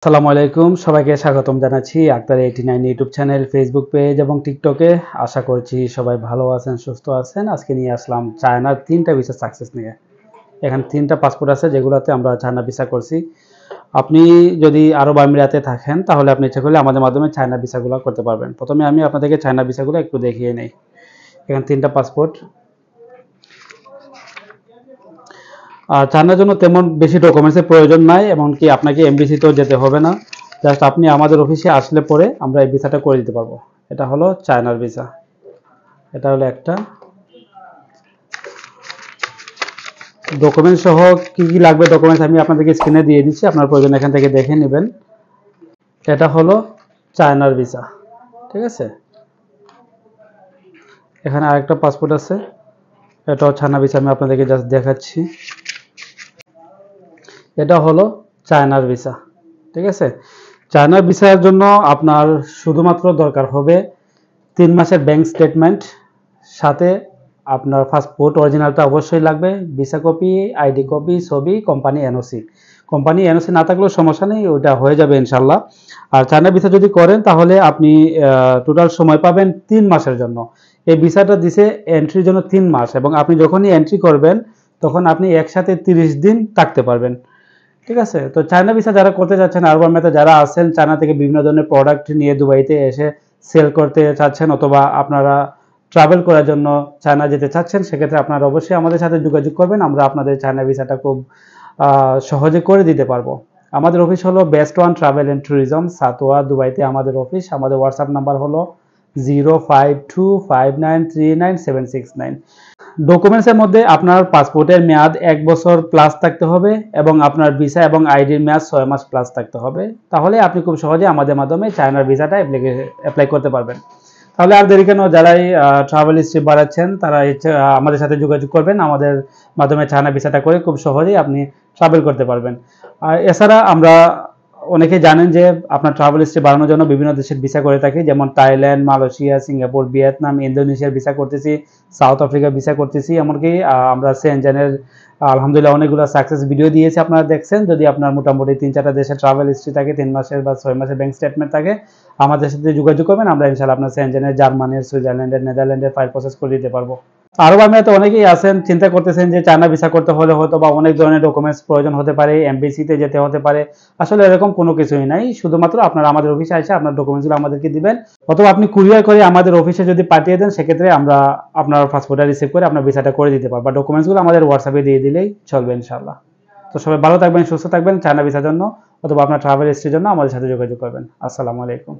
আসসালামু আলাইকুম, সবাইকে স্বাগতম জানাচ্ছি Akhtar 89 YouTube channel, Facebook page এবং টিকটকে। আশা করছি সবাই ভালো আছেন, সুস্থ আছেন। আজকে নিয়ে আসলাম চায়নার 3টা ভিসা সাকসেস নিয়ে। এখানে 3টা পাসপোর্ট আছে যেগুলোতে আমরা চায়না ভিসা করছি। আপনি যদি আরব আমিরাতে থাকেন তাহলে আপনি ইচ্ছা করলে আমাদের মাধ্যমে চায়না ভিসাগুলো করতে পারবেন। প্রথমে আমি আপনাদেরকে চায়না ভিসাগুলো একটু দেখিয়ে নেই। এখানে 3টা পাসপোর্ট। চায়নার জন্য তেমন বেশি ডকুমেন্টসের প্রয়োজন নাই, এমনকি আপনাকে এমবিসিতেও যেতে হবে না। জাস্ট আপনি আমাদের অফিসে আসলে পরে আমরা এই ভিসাটা করে দিতে পারবো। এটা হলো চায়নার ভিসা। এটা হলো একটা ডকুমেন্ট সহ কি কি লাগবে ডকুমেন্টস আমি আপনাদেরকে স্ক্রিনে দিয়ে দিচ্ছি, আপনার প্রয়োজন এখান থেকে দেখে নেবেন। এটা হলো চায়নার ভিসা, ঠিক আছে। এখানে আরেকটা পাসপোর্ট আছে, এটাও চায়না ভিসা, আমি আপনাদেরকে জাস্ট দেখাচ্ছি। এটা হলো চায়নার ভিসা, ঠিক আছে। চায়নার ভিসার জন্য আপনার শুধুমাত্র দরকার হবে 3 মাসের ব্যাংক স্টেটমেন্ট, সাথে আপনার পাসপোর্ট অরিজিনালটা অবশ্যই লাগবে, ভিসা কপি, আইডি কপি, ছবি, কোম্পানি এনওসি। কোম্পানি এনওসি না থাকলেও সমস্যা নেই, ওটা হয়ে যাবে ইনশাল্লাহ। আর চায়না ভিসা যদি করেন তাহলে আপনি টোটাল সময় পাবেন 3 মাসের জন্য। এই ভিসাটা দিছে এন্ট্রির জন্য 3 মাস, এবং আপনি যখনই এন্ট্রি করবেন তখন আপনি একসাথে 30 দিন থাকতে পারবেন, ঠিক আছে। তো চায়না ভিসা যারা করতে চাচ্ছেন, আরব আমিরাতে যারা আছেন, চায়না থেকে বিভিন্ন ধরনের প্রোডাক্ট নিয়ে দুবাইতে এসে সেল করতে চাচ্ছেন, অথবা আপনারা ট্রাভেল করার জন্য চায়না যেতে চাচ্ছেন, সেক্ষেত্রে আপনারা অবশ্যই আমাদের সাথে যোগাযোগ করবেন। আমরা আপনাদের চায়না ভিসাটা খুব সহজে করে দিতে পারবো। আমাদের অফিস হলো best one travel and tourism, Satwa, দুবাইতে আমাদের অফিস। আমাদের হোয়াটসঅ্যাপ নাম্বার হলো 0525939769। ডকুমেন্টসের মধ্যে আপনার পাসপোর্টের মেয়াদ 1 বছর প্লাস থাকতে হবে, এবং আপনার ভিসা এবং আইডির মেয়াদ 6 মাস প্লাস থাকতে হবে। তাহলে আপনি খুব সহজে আমাদের মাধ্যমে চায়নার ভিসাটা অ্যাপ্লাই করতে পারবেন। তাহলে আর দেরি কেন, যারাই ট্রাভেল হিস্ট্রি বাড়াচ্ছেন তারা আমাদের সাথে যোগাযোগ করবেন। আমাদের মাধ্যমে চায়না ভিসাটা করে খুব সহজেই আপনি ট্রাভেল করতে পারবেন। আর এছাড়া আমরা অনেকে জানেন যে আপনার ট্রাভেল হিস্ট্রি বাড়ানোর জন্য বিভিন্ন দেশের ভিসা করে থাকি, যেমন থাইল্যান্ড, মালয়েশিয়া, সিঙ্গাপুর, ভিয়েতনাম, ইন্দোনেশিয়ার ভিসা করতেছি, সাউথ আফ্রিকার ভিসা করতেছি, এমনকি আমরা সেনজেনের আলহামদুলিল্লাহ অনেকগুলো সাকসেস ভিডিও দিয়েছি, আপনারা দেখছেন। যদি আপনার মোটামুটি 3-4টা দেশের ট্রাভেল হিস্ট্রি থাকে, 3 মাসের বা 6 মাসের ব্যাংক স্টেটমেন্ট থাকে, আমাদের সাথে যোগাযোগ করবেন। আমরা ইনশাআল্লাহ আপনার সেনজেনের, জার্মানির, সুইজারল্যান্ডের, নেদারল্যান্ডের ফাইল প্রসেস করে দিতে পারবো। আরব আমিরাতে অনেকেই আছেন চিন্তা করতেছেন যে চায়না ভিসা করতে হলে হয়তো বা অনেক ধরনের ডকুমেন্টস প্রয়োজন হতে পারে, এমবিসিতে যেতে হতে পারে। আসলে এরকম কোনো কিছুই নাই, শুধুমাত্র আপনারা আমাদের অফিসে এসে আপনার ডকুমেন্টসগুলো আমাদেরকে দিবেন, অথবা আপনি কুরিয়ার করে আমাদের অফিসে যদি পাঠিয়ে দেন, সেক্ষেত্রে আমরা আপনার পাসপোর্টটা রিসিভ করে আপনার ভিসাটা করে দিতে পারবো। ডকুমেন্টসগুলো আমাদের হোয়াটসঅ্যাপে দিয়ে দিলেই চলবে ইনশাআল্লাহ। তো সবাই ভালো থাকবেন, সুস্থ থাকবেন। চায়না ভিসার জন্য অথবা আপনার ট্রাভেল হিস্ট্রির জন্য আমাদের সাথে যোগাযোগ করবেন। আসসালামু আলাইকুম।